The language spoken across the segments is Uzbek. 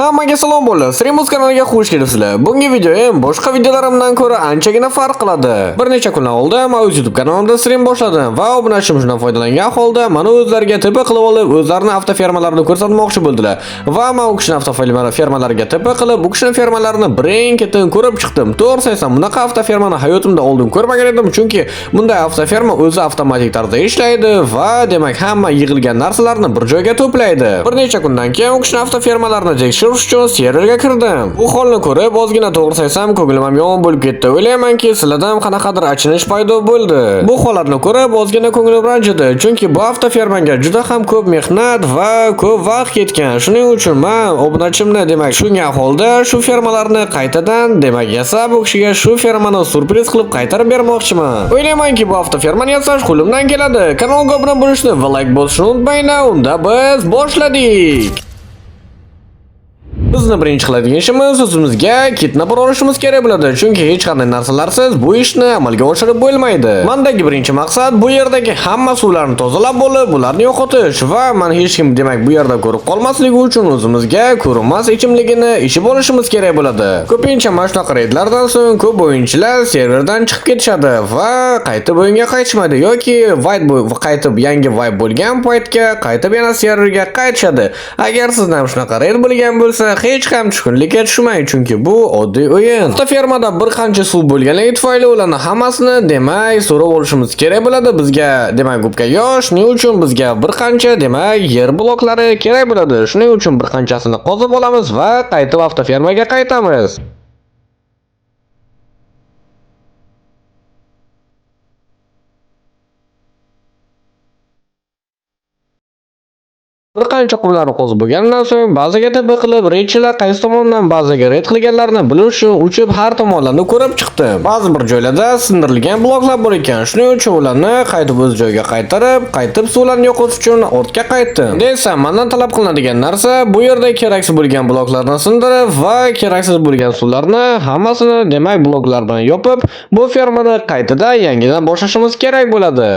Hammaga salom bo'ldi. Streamos kanaliga xush kelibsizlar. Bungi videoyim boshqa videolarimdan ko'ra anchagina farq qiladi. Bir necha kundan oldin men o'z YouTube kanalimda stream boshladim va obunachimizdan foydalangan holda mana o'zlariga tepa qilib olib, o'zlarining avtofermalarini ko'rsatmoqchi bo'ldilar. Va men u kishining avtofermalariga tepa qilib, u kishining fermalarini birin-ketin ko'rib chiqdim. To'g'risi aytsam, bunaqa avtofermani hayotimda oldin ko'rmagan edim, chunki bunday avtoferma o'zi avtomatik tarzda ishlaydi va demak hamma yig'ilgan narsalarni bir joyga to'playdi. Bir necha kundan keyin u kishining avtofermalarini tekshirish uchun serverga kirdim. Bu holni ko'rib, ozgina to'g'risi aytsam, ko'nglim ham yomon bo'lib ketdi. O'ylaymanki, sizlardan qanaqadir achinish paydo bo'ldi. Bu holatni ko'rib, ozgina ko'nglim ranjidi, chunki bu avtofermaga juda ham ko'p mehnat va ko'p vaqt ketgan. Shuning uchun men obunachimni demak shunga holda shu fermalarni qaytadan demak yasab, u kishiga shu fermani surpriz qilib qaytarib bermoqchiman. O'ylaymanki, bu avtofermani yasash qo'limdan keladi. Kanalga obuna bo'lishni va like bosishni unutmanglar. Unda biz boshladik. Bizni birinchi qiladigan ishimiz o'zimizga kitnapar olishimiz kerak bo'ladi, chunki hech qanday narsalarsiz bu ishni amalga oshirib bo'lmaydi. Mendagi birinchi maqsad bu yerdagi hamma suvlarni tozalab bo'lib, ularni yo'qotish va men hech kim demak bu yerda ko'rib qolmasligi uchun o'zimizga ko'rinmas ichimligini ichib olishimiz kerak bo'ladi. Ko'pincha mana shunaqa reydlardan so'ng ko'p o'yinchilar serverdan chiqib ketishadi va qaytib o'yinga qaytishmaydi yoki qaytib yangi vibe bo'lgan paytga qaytib yana serverga qaytishadi. Agar sizda ham shunaqa reyd bo'lgan bo'lsa, hech ham tushkunlikka tushmang, chunki bu oddiy o'yin. Avtofermada bir qancha suv bo'lganligi tufayli ularni hammasini demak so'rab olishimiz kerak bo'ladi. Bizga demak gubka yosh, shuning uchun bizga bir qancha demak yer bloklari kerak bo'ladi. Shuning uchun bir qanchasini qozib olamiz va qaytib avtofermaga qaytamiz. Bir qancha qumlarni qozib bo'lgandan so'ng bazaga tepa qilib, reydchilar qaysi tomondan bazaga reyd qilganlarini bilish uchun uchib har tomonlarni ko'rib chiqdim. Ba'zi bir joylarda sindirilgan bloklar bor ekan. Shuning uchun ularni qaytib o'z joyiga qaytib suvlarni yo'qotish uchun ortga qaytdim. Desam, mendan talab qilinadigan narsa bu yerda keraksiz bo'lgan bloklarni sindirib va keraksiz bo'lgan suvlarni hammasini demak bloklar bilan yopib, bu fermani qaytadan yangidan boshlashimiz kerak bo'ladi.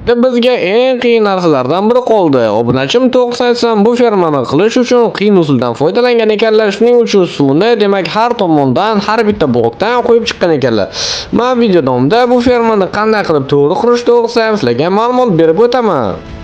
Bizga eng qiyin narsalardan biri qoldi. Obunachim to'g'risi aytsam, bu fermani qilish uchun qiyin usuldan foydalangan ekanlar. Shuning uchun suvni demak har tomondan, har bitta blokdan qo'yib chiqqan ekanlar. Men video davomida bu fermani qanday qilib to'g'ri qurish to'g'risida ham sizlarga ma'lumot berib o'taman.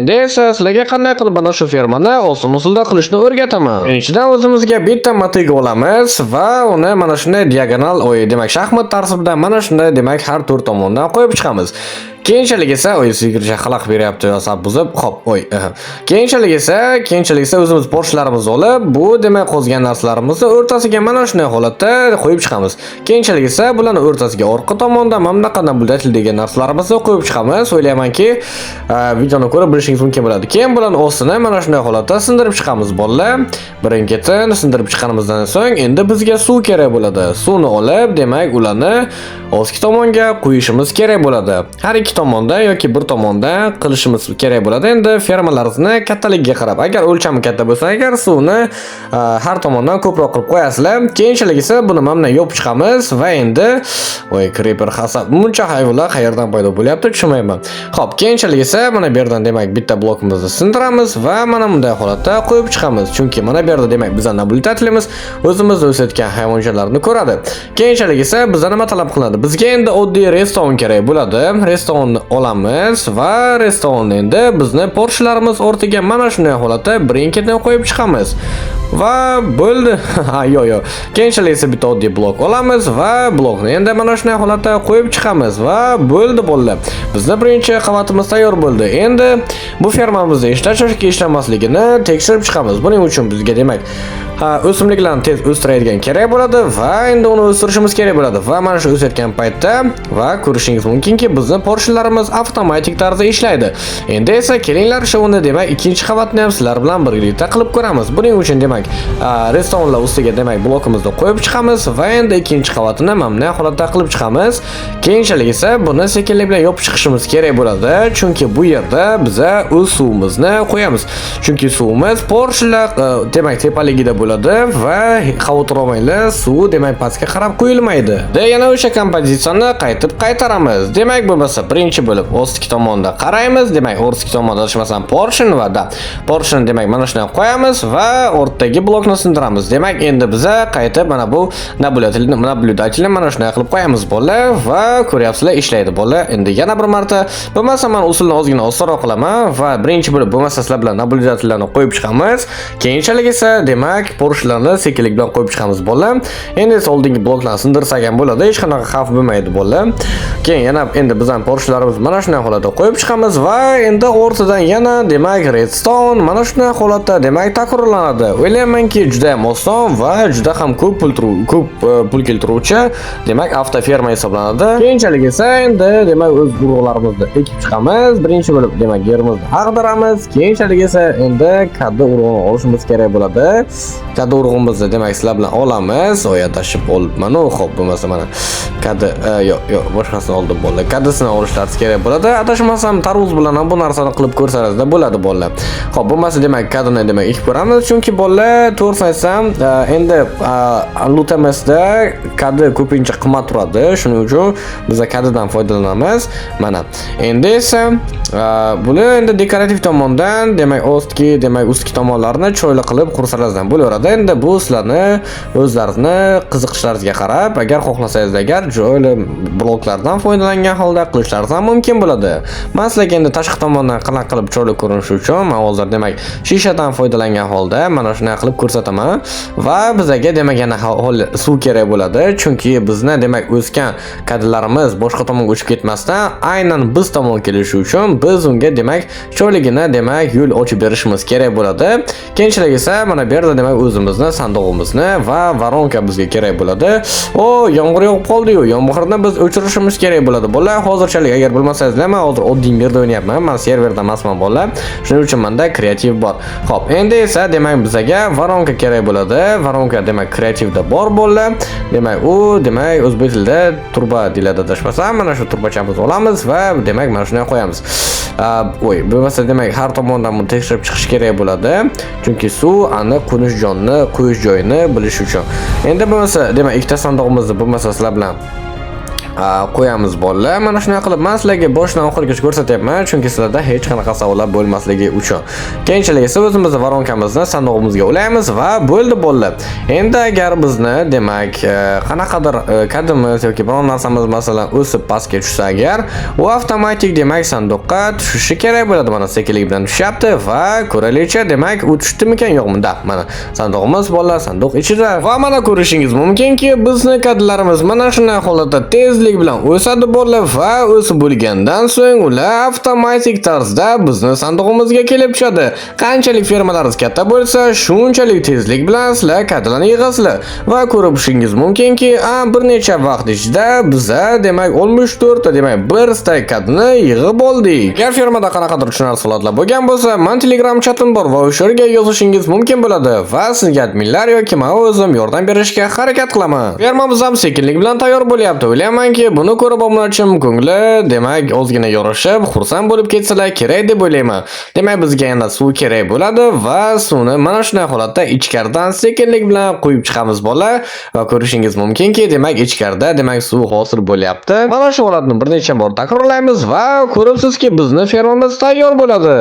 Endi esa sizlarga qanday qilib mana shu fermani oson usulda qilishni o'rgataman. Birinchidan o'zimizga bitta motig olamiz va uni mana shunday diagonal demak shaxmat tarzida mana shunday demak har to'rt tomondan qo'yib chiqamiz. Keyinchalik esa sigir chaqaloq beryapti yosab buzib, hop, Keyinchalik esa o'zimiz porshlarimizni olib, bu demak qozgan narsalarimizni o'rtasiga mana shunday holatda qo'yib chiqamiz. Keyinchalik esa bularni o'rtasiga orqa tomonda mana bunaqadan degan narsalarimizni qo'yib chiqamiz. O'ylaymanki, videoni ko'rib bilishingiz mumkin bo'ladi. Keyin bularni ostini mana shunday holatda sindirib chiqamiz bolalar. Birin-ketin sindirib chiqqanimizdan so'ng endi bizga suv kerak bo'ladi. Suvni olib, demak ularni ostki tomonga qo'yishimiz kerak bo'ladi. Har ikki tomondan yoki bir tomondan qilishimiz kerak bo'ladi. Endi fermalarimizni kattaligiga qarab, agar o'lchami katta bo'lsa, agar suvni har tomondan ko'proq qilib qo'yasizlar. Keyinchalik esa buni mana yopib chiqamiz va endi creeper hasab buncha hayvonlar qayerdan paydo bo'lyapti tushunmayman. Xo'p, keyinchalik esa mana bu yerdan demak bitta blokimizni sindiramiz va mana bunday holatda qo'yib chiqamiz. Chunki mana bu yerda demak biz nabulitatimiz o'zimiz o'sayotgan hayvonlarni ko'radi. Keyinchalik esa bizdan nima talab qilinadi? Bizga endi oddiy restoran kerak bo'ladi. Restoran restoranni olamiz va restoranda endi bizni Porschelarimiz o'rtiga mana shunday holatda birin-ketin qo'yib chiqamiz. Va bo'ldi. Ha, yo'q. Keyinchalik esa bitta oddiy blok olamiz va blokni endi mana shunday holatda qo'yib chiqamiz va bo'ldi. Bizning birinchi qavatimiz tayyor bo'ldi. Endi bu fermamizda ishlash yoki ishlamasligini tekshirib chiqamiz. Buning uchun bizga demak o'simliklarni tez o'stiradigan kerak bo'ladi va endi uni o'stirishimiz kerak bo'ladi. Va mana shu o'sayotgan paytda va ko'rishingiz mumkinki, bizning Porschelarimiz avtomatik tarzda ishlaydi. Endi esa kelinglar uni demak ikkinchi qavatni ham sizlar bilan birgalikda qilib ko'ramiz. Buning uchun demak restoranlar ustiga demak blokimizni qo'yib chiqamiz va endi ikkinchi qavatini mamnun holatda qilib chiqamiz. Keyinchalik esa buni sekinlik bilan yopib chiqishimiz kerak bo'ladi, chunki bu yerda biza o'z suvimizni qo'yamiz. Chunki suvimiz Porschelar demak tepaligida bo'ladi va xavotir olmanglar, suv demak pastga qarab quyilmaydi. Yana o'sha kompozitsiyani qaytaramiz. Demak, bo'lmasa birinchi bo'lib ostki tomonda qaraymiz. Demak, ostki tomonda adashmasam Porsche'ni demak mana shunday qo'yamiz va o'rtadagi blokni sindiramiz. Demak, endi biza qaytib mana bu nablюдатель mana shunday qilib qo'yamiz bolalar va ko'ryapsizlar ishlaydi bolalar. Endi yana bir marta bo'lmasa men usulni ozgina osonroq qilaman va birinchi bo'lib bo'lmasa sizlar bilan nablюдательlarni qo'yib chiqamiz. Keyinchalik esa demak Porsche'larni sekinlik bilan qo'yib chiqamiz bolalar. Endi esa oldingi bloklarni sindirsak ham bo'ladi, hech qanaqa xavf bo'lmaydi bolalar. Keyin yana endi bizning Porsche'larimiz mana shunday holatda qo'yib chiqamiz va endi o'rtadan yana demak redstone mana shunday holatda demak takrorlanadi. O'ylaymanki juda ham oson va juda ham ko'p pul keltiruvchi demak avtoferma hisoblanadi. Keyinchalik esa endi demak o'z urug'larimizni ekib chiqamiz. Birinchi bo'lib demak yerimizni ag'daramiz. Keyinchalik esa endi kaddi urug'ini olishimiz kerak bo'ladi. Kaddi urug'imizni demak sizlar bilan olamiz. Oyatashib olibman. Xo'p, bo'lmasa mana kaddi yo'q, boshqasini oldim bolalar. Kaddisini olishlaringiz kerak bo'ladi. Adashmasam tarvuz bilan ham bu narsani qilib ko'rsangizda bo'ladi bolalar. Xo'p, bo'lmasa demak kaddini demak ekib ko'ramiz, chunki bolalar to'g'risini aytsam, endi lutamesda kaddi ko'pincha qimmat turadi. Shuning uchun biz kaddidan foydalanamiz. Mana. Endi esa buni endi dekorativ tomondan demak ustki tomonlarini cho'yli qilib qursalardan bo'laveradi. Endi bu sizlarni o'zlaringizni qiziqishlaringizga qarab, agar xohlasangiz agar jo'yli bloklardan foydalangan holda qilishlaringiz ham mumkin bo'ladi. Men sizlarga endi tashqi tomondan qanaqa qilib cho'yli ko'rinishi uchun men hozir demak shishadan foydalangan holda mana shunday qilib ko'rsataman va bizga demak yana suv kerak bo'ladi, chunki bizni demak o'sgan kadrlarimiz boshqa tomonga o'chib ketmasdan aynan biz tomon kelishi uchun biz unga demak cho'ligini demak yo'l ochib berishimiz kerak bo'ladi. Keyinchalik esa mana bu yerda demak o'zimizni sandig'imizni va varonka bizga kerak bo'ladi. Yomg'ir yog'ib qoldi-yu, yomg'irni biz o'chirishimiz kerak bo'ladi. Bolalar, hozirchalik agar bilmasangizlar, men hozir oddiy yerda o'ynayapman. Men serverda emasman bolalar. Shuning uchun menda kreativ bor. Xo'p, endi esa demak bizga varonka kerak bo'ladi. Varonka demak kreativda bor bolalar. Demak u demak o'zbek tilida turba deyiladi adashmasam. Mana shu turbachamizni olamiz va demak mana shunday qo'yamiz. Bo'lmasa demak har tomondan buni tekshirib chiqish kerak bo'ladi. Chunki suv aniq qo'yish joyini bilish uchun. Endi bo'lmasa demak ikkita sandig'imizni bo'lmasa sizlar bilan qo'yamiz bolalar. Mana shunday qilib men sizlarga boshdan oxirigacha ko'rsatyapman, chunki sizlarda hech qanaqa savollar bo'lmasligi uchun. Keyinchalik esa o'zimizni varonkamizni sandig'imizga ulaymiz va bo'ldi bolalar. Endi agar bizni demak qanaqadir kadimiz yoki biror narsamiz masalan o'sib pastga tushsa agar, u avtomatik demak sanduqqa tushishi kerak bo'ladi. Mana sekinlik bilan tushyapti va ko'raylikchi demak u tushdimikan yo'qmi? Mana sandig'imiz bolalar, sanduq ichida va mana ko'rishingiz mumkinki bizni kadrlarimiz mana shunday holatda tezlik bilan o'sadi bolalar va o'sib bo'lgandan so'ng ular avtomatik tarzda bizni sandig'imizga kelib tushadi. Qanchalik fermalaringiz katta bo'lsa, shunchalik tezlik bilan sizlar kadrlarni yig'asizlar va ko'rishingiz mumkinki, bir necha vaqt ichida biza demak 64 ta demak bir stak kadrni yig'ib oldik. Agar fermada qanaqadir tushunarsiz holatlar bo'lgan bo'lsa, men Telegram chatim bor va o'sha yerga yozishingiz mumkin bo'ladi va sizga adminlar yoki men o'zim yordam berishga harakat qilaman. Fermamiz ham sekinlik bilan tayyor bo'lyapti. O'ylaymanki, buni ko'rib obunachiim ko'ngli demak ozgina yorishib, xursand bo'lib ketsalar kerak deb o'ylayman. Demak bizga yana suv kerak bo'ladi va suvni mana shunday holatda ichkaridan sekinlik bilan quyib chiqamiz bolalar va ko'rishingiz mumkinki, demak ichkarida demak suv hosil bo'lyapti. Mana shu holatni bir necha bor takrorlaymiz va ko'ribsizki, bizning fermamiz tayyor bo'ladi.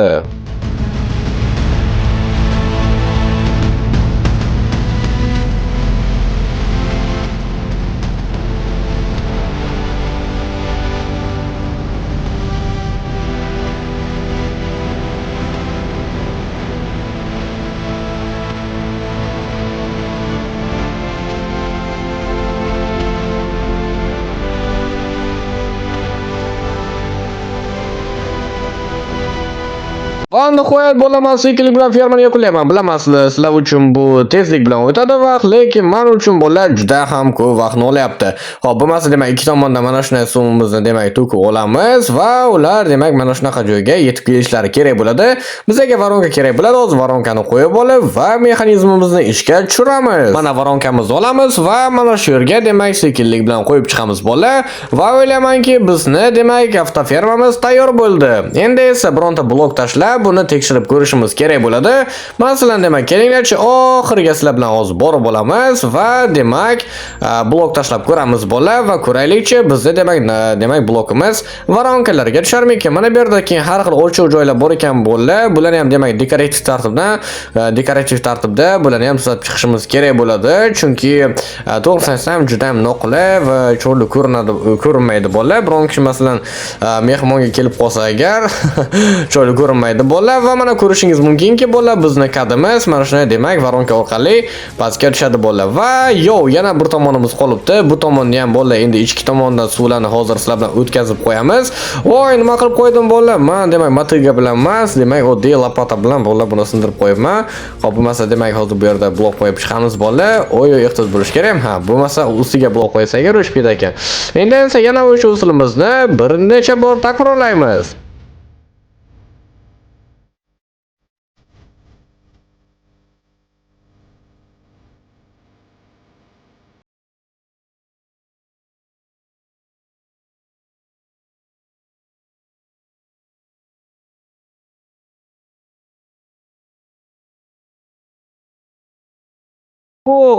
Va nihoyat bo'laman sekinlik bilan fermani yakunlayman. Bilamasizlar, sizlar uchun bu tezlik bilan o'tadi vaqt, lekin men uchun bo'lar juda ham ko'p vaqtni olyapti. Xo'p, bo'lmasa demak ikki tomondan mana shunday sumimizni demak to'kib olamiz va ular demak mana shunaqa joyga yetib kelishlari kerak bo'ladi. Bizga voronka kerak bo'ladi. Hozir voronkani qo'yib olib va mexanizmimizni ishga tushiramiz. Mana voronkamizni olamiz va mana shu yerga demak sekinlik bilan qo'yib chiqamiz bola va o'ylaymanki bizni demak avtofermamiz tayyor bo'ldi. Endi esa bironta blok tashlab buni tekshirib ko'rishimiz kerak bo'ladi. Masalan, demak, kelinglarchi oxiriga sizlar bilan hozir borib olamiz va demak blok tashlab ko'ramiz bola va ko'raylikchi bizda demak blokimiz voronkalarga tusharmikan. Mana bu yerda keyin har xil o'lchov joylar bor ekan bola. Bularni ham demak dekorativ tartibda bularni ham tuzatib chiqishimiz kerak bo'ladi. Chunki to'g'risini aytsam juda ham noqulay va chiroyli ko'rinmaydi bola. Biron kishi masalan mehmonga kelib qolsa agar chiroyli ko'rinmaydi bola va mana ko'rishingiz mumkinki bola bizni kadimiz mana shunday demak voronka orqali pastga tushadi bola va yana bir tomonimiz qolibdi. Bu tomonni ham bola endi ichki tomondan suvlarni hozir sizlar bilan o'tkazib qo'yamiz. Voy, nima qilib qo'ydim bola? Men demak motiga bilan emas, demak oddiy lopata bilan bola buni sindirib qo'yibman. Xo'p, bo'lmasa demak hozir bu yerda blok qo'yib chiqamiz bola. Ehtiyot bo'lish kerak. Ha, bo'lmasa ustiga blok qo'ysak o'chib ketadi ekan. Endi esa yana o'sha usulimizni bir necha bor takrorlaymiz.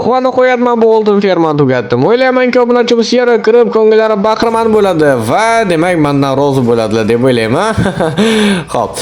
Xona qo'yatman bu oltin fermani tugatdim. O'ylaymanki, obunachi bu yerga kirib, ko'ngillari bahramand bo'ladi va demak mendan rozi bo'ladilar deb o'ylayman. Xo'p.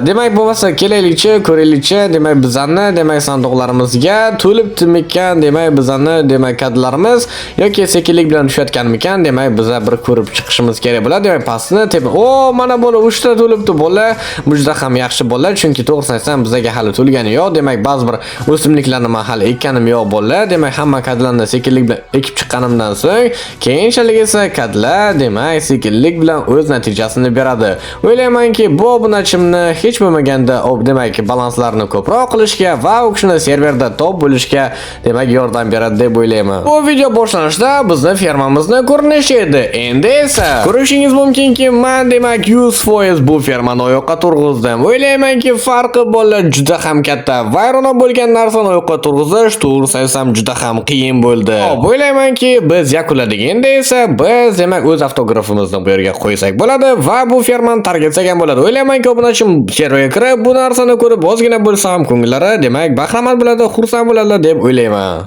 Demak, bo'lmasa kelaylikchi, ko'raylikchi, demak bizlarni demak sanduqlarimizga to'libdimikan, demak bizlarni demak kadlarimiz yoki sekinlik bilan tushayotganmikan, demak bizlar bir ko'rib chiqishimiz kerak bo'ladi. Demak pastni tepa. Mana bola 3 ta to'libdi bola. Bu juda ham yaxshi bola, chunki to'g'risini aytsam bizga hali to'lgani yo'q. Demak, ba'zi bir o'simliklarni men hali ekkanim yo'q bola. Demak, hamma kadlarni sekinlik bilan ekib chiqqanimdan so'ng, keyinchalik esa kadlar demak sekinlik bilan o'z natijasini beradi. O'ylaymanki, bu obunachimni hech bo'lmaganda demak balanslarni ko'proq qilishga va u kishini serverda top bo'lishga demak yordam beradi deb o'ylayman. Bu video boshlanishida bizni fermamizni ko'rinishi edi. Endi esa ko'rishingiz mumkinki, men demak 100% bu fermani oyoqqa turg'izdim. O'ylaymanki, farqi bola juda ham katta. Vayronan bo'lgan narsani oyoqqa turg'izish to'g'ri aytsam juda ham qiyin bo'ldi. O'ylaymanki, biz yakunladik. Endi esa biz demak o'z avtografimizni bu yerga qo'ysak bo'ladi va bu fermani targetsak ham bo'ladi. O'ylaymanki, obunachim serverga kirib bu narsani ko'rib ozgina bo'lsa ham ko'ngillari demak bahramand bo'ladi, xursand bo'ladilar deb o'ylayman.